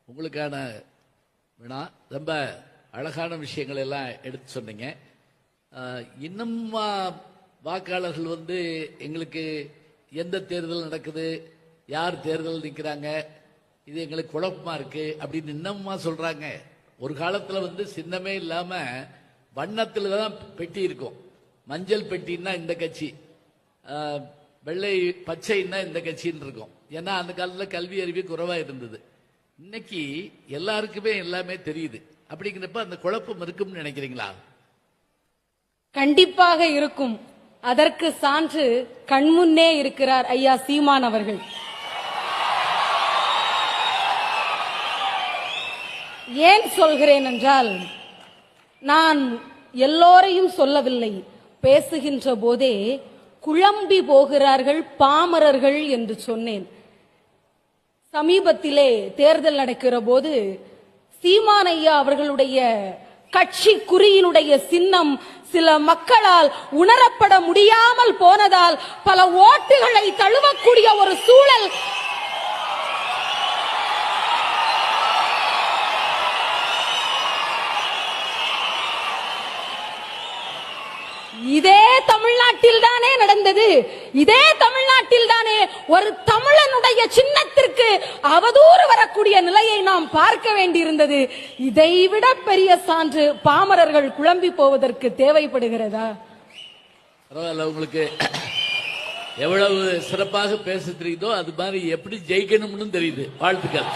உங்களுக்கான வினா ரொம்ப அழகான விஷயங்கள் எல்லாம் எடுத்து சொன்னீங்க. இன்னும் வாக்காளர்கள் எங்களுக்கு எந்த தேர்தல் நடக்குது, யார் தேர்தல் நிற்கிறாங்க, இது எங்களுக்கு குழப்பமா இருக்கு அப்படின்னு இன்னமுமா சொல்றாங்க. ஒரு காலத்துல சின்னமே இல்லாம வண்ணத்துல தான் பெட்டி இருக்கும். மஞ்சள் பெட்டின்னா இந்த கட்சி, வெள்ளை பச்சைன்னா இந்த கட்சின்னு இருக்கும். ஏன்னா அந்த காலத்துல கல்வி அறிவு குறைவா இருந்தது. இன்னைக்கு எல்லாருக்குமே எல்லாமே தெரியுது. அப்படிங்கிறப்ப அந்த குழப்பம் இருக்கும்னு நினைக்கிறீங்களா? கண்டிப்பாக இருக்கும். அதற்கு சான்று கண்முன்னே இருக்கிறார் ஐயா சீமான் அவர்கள். ஏன் சொல்கிறேன் என்றால், நான் எல்லோரையும் சொல்லவில்லை, பேசுகின்ற போதே குழம்பி போகிறார்கள் பாமரர்கள் என்று சொன்னேன். சமீபத்திலே தேர்தல் நடக்கிற போது சீமான் ஐயா அவர்களுடைய கட்சி குறியினுடைய சின்னம் சில மக்களால் உணரப்பட முடியாமல் போனதால் பல ஓட்டுகளை தழுவக்கூடிய ஒரு சூழல் இதே தமிழ்நாட்டில் தானே நடந்தது. இதே தமிழ்நாட்டில் தானே ஒரு தமிழனுடைய சின்னத்திற்கு அவதூறு வரக்கூடிய நிலையை நாம் பார்க்க வேண்டியிருந்தது. இதைவிட பெரிய சான்று பாமரர்கள் குழம்பி போவதற்கு தேவைப்படுகிறதா? பரவாயில்ல, உங்களுக்கு எவ்வளவு சிறப்பாக பேச தெரியுதோ அது மாதிரி எப்படி ஜெயிக்கணும்னு தெரியுது. வாழ்த்துக்கள்.